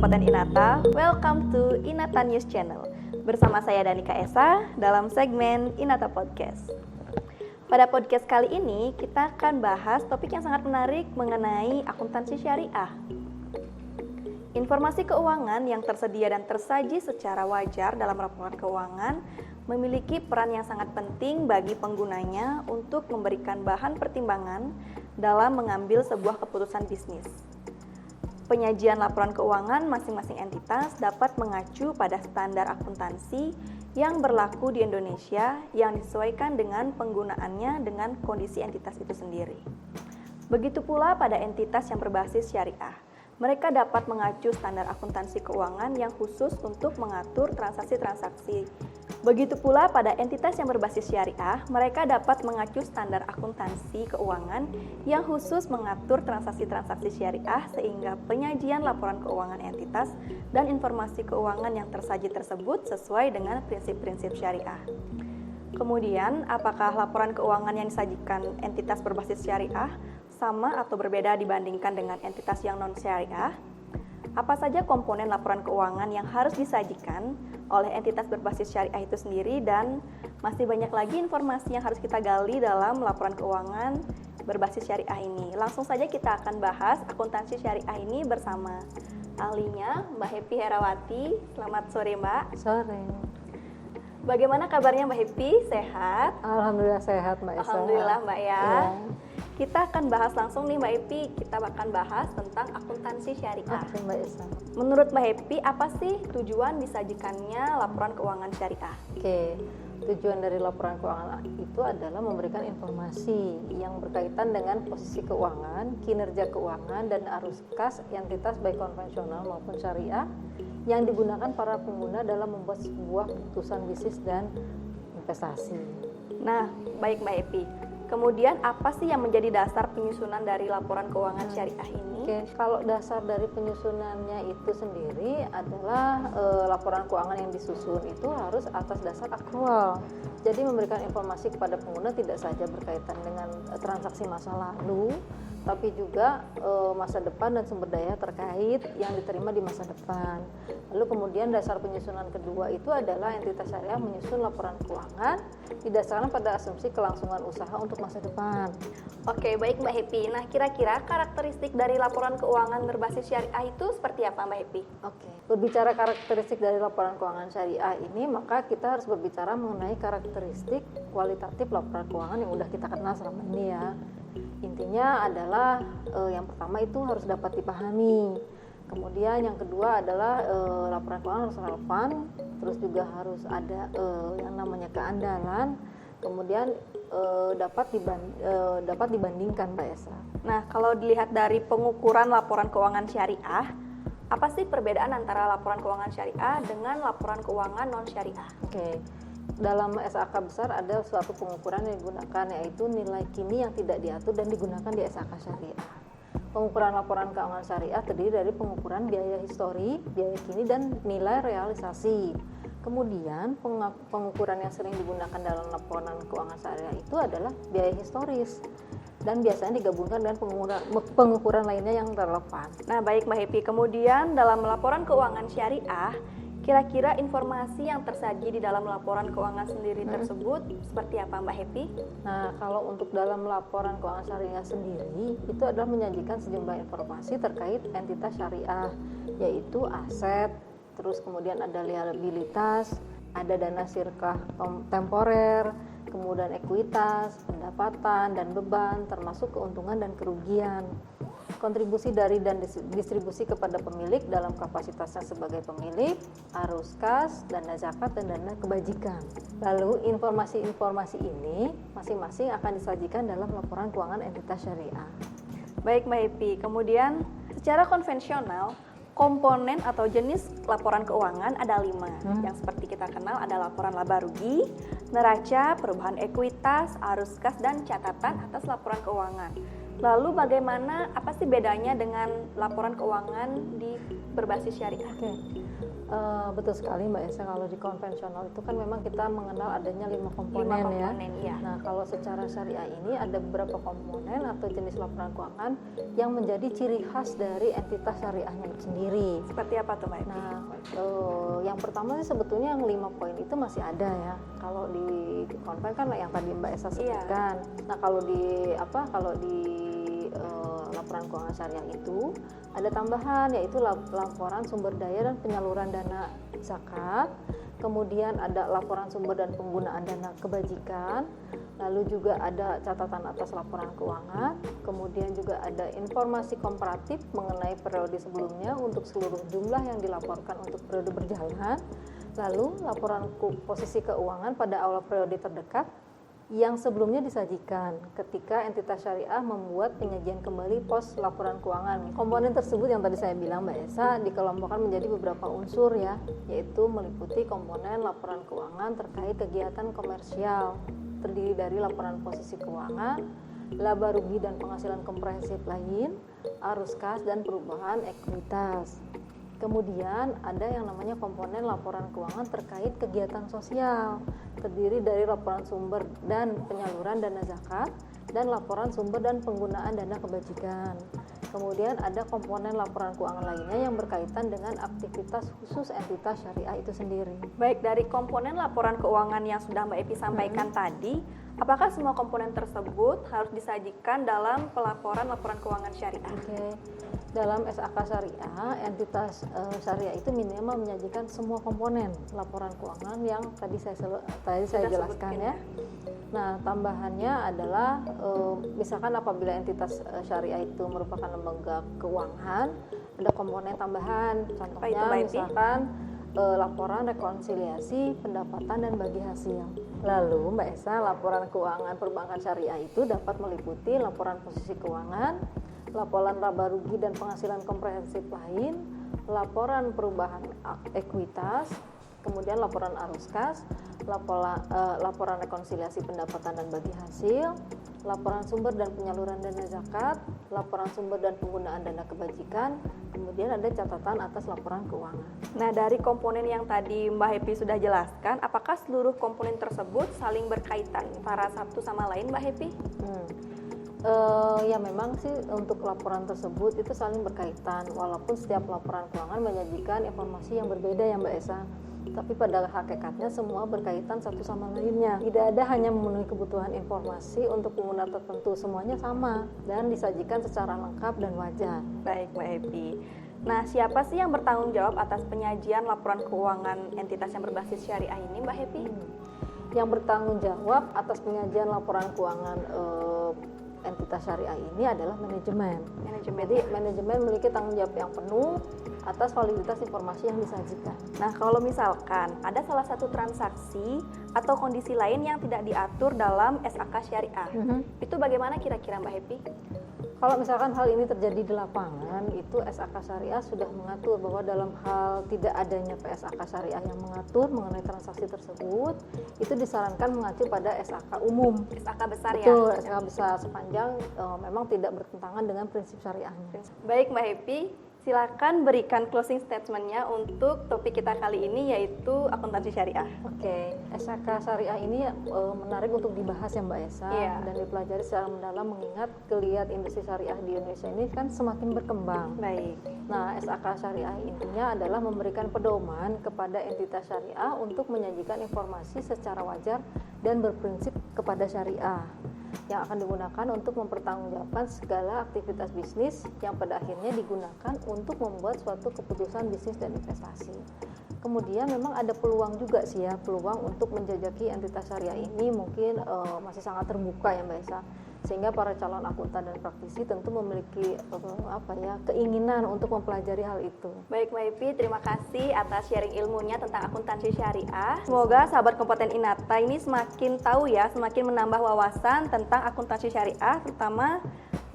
Kabupaten Inata. Welcome to Inata News Channel. Bersama saya Danika Esa dalam segmen Inata Podcast. Pada podcast kali ini kita akan bahas topik yang sangat menarik mengenai akuntansi syariah. Informasi keuangan yang tersedia dan tersaji secara wajar dalam laporan keuangan memiliki peran yang sangat penting bagi penggunanya untuk memberikan bahan pertimbangan dalam mengambil sebuah keputusan bisnis. Penyajian laporan keuangan masing-masing entitas dapat mengacu pada standar akuntansi yang berlaku di Indonesia yang disesuaikan dengan penggunaannya dengan kondisi entitas itu sendiri. Begitu pula pada entitas yang berbasis syariah. Mereka dapat mengacu standar akuntansi keuangan yang khusus untuk mengatur transaksi-transaksi. Begitu pula pada entitas yang berbasis syariah, mereka dapat mengacu standar akuntansi keuangan yang khusus mengatur transaksi-transaksi syariah sehingga penyajian laporan keuangan entitas dan informasi keuangan yang tersaji tersebut sesuai dengan prinsip-prinsip syariah. Kemudian, apakah laporan keuangan yang disajikan entitas berbasis syariah sama atau berbeda dibandingkan dengan entitas yang non-syariah? Apa saja komponen laporan keuangan yang harus disajikan oleh entitas berbasis syariah itu sendiri, dan masih banyak lagi informasi yang harus kita gali dalam laporan keuangan berbasis syariah ini. Langsung saja kita akan bahas akuntansi syariah ini bersama ahlinya Mbak Happy Herawati. Selamat sore Mbak. Sore. Bagaimana kabarnya Mbak Happy? Sehat? Alhamdulillah sehat Mbak Esa. Alhamdulillah Mbak ya. Ya. Kita akan bahas langsung nih Mbak Happy, kita akan bahas tentang akuntansi syariah. Oke Mbak Esa. Menurut Mbak Happy, apa sih tujuan disajikannya laporan keuangan syariah? Oke, tujuan dari laporan keuangan itu adalah memberikan informasi yang berkaitan dengan posisi keuangan, kinerja keuangan, dan arus kas entitas baik konvensional maupun syariah yang digunakan para pengguna dalam membuat sebuah keputusan bisnis dan investasi. Nah, baik Mbak Happy. Kemudian apa sih yang menjadi dasar penyusunan dari laporan keuangan syariah ini? Oke, kalau dasar dari penyusunannya itu sendiri adalah laporan keuangan yang disusun itu harus atas dasar akrual. Jadi memberikan informasi kepada pengguna tidak saja berkaitan dengan transaksi masa lalu, tapi juga masa depan dan sumber daya terkait yang diterima di masa depan. Lalu kemudian dasar penyusunan kedua itu adalah entitas syariah menyusun laporan keuangan didasarkan pada asumsi kelangsungan usaha untuk masa depan. Oke, baik Mbak Happy. Nah, kira-kira karakteristik dari laporan keuangan berbasis syariah itu seperti apa Mbak Happy? Oke, berbicara karakteristik dari laporan keuangan syariah ini, maka kita harus berbicara mengenai karakteristik kualitatif laporan keuangan yang udah kita kenal selama ini ya. Intinya adalah yang pertama itu harus dapat dipahami. Kemudian yang kedua adalah laporan keuangan harus relevan, terus juga harus ada yang namanya keandalan. Kemudian dapat dibandingkan Mbak Esa. Nah, kalau dilihat dari pengukuran laporan keuangan syariah, apa sih perbedaan antara laporan keuangan syariah dengan laporan keuangan non-syariah? Oke. Dalam SAK besar ada suatu pengukuran yang digunakan, yaitu nilai kini yang tidak diatur dan digunakan di SAK syariah. Pengukuran laporan keuangan syariah terdiri dari pengukuran biaya histori, biaya kini, dan nilai realisasi. Kemudian pengukuran yang sering digunakan dalam laporan keuangan syariah itu adalah biaya historis dan biasanya digabungkan dengan pengukuran lainnya yang relevan. Nah, baik Mbak Happy. Kemudian dalam laporan keuangan syariah, kira-kira informasi yang tersaji di dalam laporan keuangan sendiri tersebut seperti apa Mbak Happy? Nah, kalau untuk dalam laporan keuangan syariah sendiri, itu adalah menyajikan sejumlah informasi terkait entitas syariah, yaitu aset, terus kemudian ada liabilitas, ada dana sirkah temporer, kemudian ekuitas, pendapatan, dan beban, termasuk keuntungan dan kerugian. Kontribusi dari dan distribusi kepada pemilik dalam kapasitasnya sebagai pemilik, arus kas, dana zakat, dan dana kebajikan. Lalu informasi-informasi ini masing-masing akan disajikan dalam laporan keuangan entitas syariah. Baik Mbak Happy. Kemudian secara konvensional, komponen atau jenis laporan keuangan ada 5. Yang seperti kita kenal ada laporan laba rugi, neraca, perubahan ekuitas, arus kas, dan catatan atas laporan keuangan. Lalu bagaimana, apa sih bedanya dengan laporan keuangan di berbasis syariah? Oke. Betul sekali Mbak Esa, kalau di konvensional itu kan memang kita mengenal adanya 5 komponen, 5 ya. komponen, iya. Nah, kalau secara syariah ini ada beberapa komponen atau jenis laporan keuangan yang menjadi ciri khas dari entitas syariahnya itu sendiri. Seperti apa tuh Mbak Epi? Nah, yang pertama sih sebetulnya yang 5 poin itu masih ada ya. Kalau di konven kan yang tadi Mbak Esa sebutkan. Nah, kalau di laporan keuangan syariah itu ada tambahan, yaitu laporan sumber daya dan penyaluran dana zakat, kemudian ada laporan sumber dan penggunaan dana kebajikan, lalu juga ada catatan atas laporan keuangan, kemudian juga ada informasi komparatif mengenai periode sebelumnya untuk seluruh jumlah yang dilaporkan untuk periode berjalan, lalu laporan posisi keuangan pada awal periode terdekat yang sebelumnya disajikan ketika entitas syariah membuat penyajian kembali pos laporan keuangan. Komponen tersebut yang tadi saya bilang Mbak Esa dikelompokkan menjadi beberapa unsur ya, yaitu meliputi komponen laporan keuangan terkait kegiatan komersial, terdiri dari laporan posisi keuangan, laba rugi dan penghasilan komprehensif lain, arus kas dan perubahan ekuitas. Kemudian ada yang namanya komponen laporan keuangan terkait kegiatan sosial, terdiri dari laporan sumber dan penyaluran dana zakat dan laporan sumber dan penggunaan dana kebajikan. Kemudian ada komponen laporan keuangan lainnya yang berkaitan dengan aktivitas khusus entitas syariah itu sendiri. Baik, dari komponen laporan keuangan yang sudah Mbak Epi sampaikan tadi, apakah semua komponen tersebut harus disajikan dalam pelaporan laporan keuangan syariah? Oke. Dalam SAK syariah, entitas syariah itu minimal menyajikan semua komponen laporan keuangan yang tadi saya jelaskan ya. Nah, tambahannya adalah misalkan apabila entitas syariah itu merupakan lembaga keuangan, ada komponen tambahan. Contohnya misalkan laporan rekonsiliasi pendapatan dan bagi hasil. Lalu Mbak Esa, laporan keuangan perbankan syariah itu dapat meliputi laporan posisi keuangan, laporan laba rugi dan penghasilan komprehensif lain, laporan perubahan ekuitas, kemudian laporan arus kas, laporan rekonsiliasi pendapatan dan bagi hasil, laporan sumber dan penyaluran dana zakat, laporan sumber dan penggunaan dana kebajikan, kemudian ada catatan atas laporan keuangan. Nah, dari komponen yang tadi Mbak Happy sudah jelaskan, apakah seluruh komponen tersebut saling berkaitan antara satu sama lain, Mbak Happy? Ya memang sih untuk laporan tersebut itu saling berkaitan, walaupun setiap laporan keuangan menyajikan informasi yang berbeda ya Mbak Esa. Tapi pada hakikatnya semua berkaitan satu sama lainnya. Tidak ada hanya memenuhi kebutuhan informasi untuk pengguna tertentu, semuanya sama dan disajikan secara lengkap dan wajar. Baik Mbak Happy. Nah, siapa sih yang bertanggung jawab atas penyajian laporan keuangan entitas yang berbasis syariah ini, Mbak Happy? Yang bertanggung jawab atas penyajian laporan keuangan entitas syariah ini adalah manajemen. Jadi manajemen memiliki tanggung jawab yang penuh atas validitas informasi yang disajikan. Nah, kalau misalkan ada salah satu transaksi atau kondisi lain yang tidak diatur dalam SAK syariah, itu bagaimana kira-kira Mbak Happy? Kalau misalkan hal ini terjadi di lapangan, itu SAK syariah sudah mengatur bahwa dalam hal tidak adanya PSAK syariah yang mengatur mengenai transaksi tersebut, itu disarankan mengacu pada SAK umum. SAK besar ya? Betul, SAK besar sepanjang memang tidak bertentangan dengan prinsip syariahnya. Baik Mbak Happy, silakan berikan closing statement-nya untuk topik kita kali ini, yaitu akuntansi syariah. Oke, SAK syariah ini menarik untuk dibahas ya Mbak Esa, dan dipelajari secara mendalam mengingat geliat industri syariah di Indonesia ini kan semakin berkembang. Baik. Nah, SAK syariah intinya adalah memberikan pedoman kepada entitas syariah untuk menyajikan informasi secara wajar dan berprinsip kepada syariah, yang akan digunakan untuk mempertanggungjawabkan segala aktivitas bisnis yang pada akhirnya digunakan untuk membuat suatu keputusan bisnis dan investasi. Kemudian memang ada peluang juga sih ya, peluang untuk menjajaki entitas syariah ini mungkin masih sangat terbuka ya Mbak Esa, sehingga para calon akuntan dan praktisi tentu memiliki keinginan untuk mempelajari hal itu. Baik Mbak Epi, terima kasih atas sharing ilmunya tentang akuntansi syariah. Semoga sahabat kompeten Inata ini semakin tahu ya, semakin menambah wawasan tentang akuntansi syariah, terutama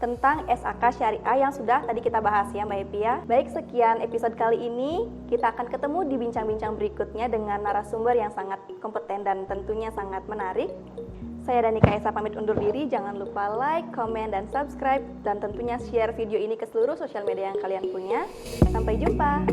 tentang SAK syariah yang sudah tadi kita bahas ya Mbak Epi ya. Baik, sekian episode kali ini. Kita akan ketemu di bincang-bincang berikutnya dengan narasumber yang sangat kompeten dan tentunya sangat menarik. Saya Danika Esa pamit undur diri. Jangan lupa like, komen, dan subscribe, dan tentunya share video ini ke seluruh sosial media yang kalian punya. Sampai jumpa.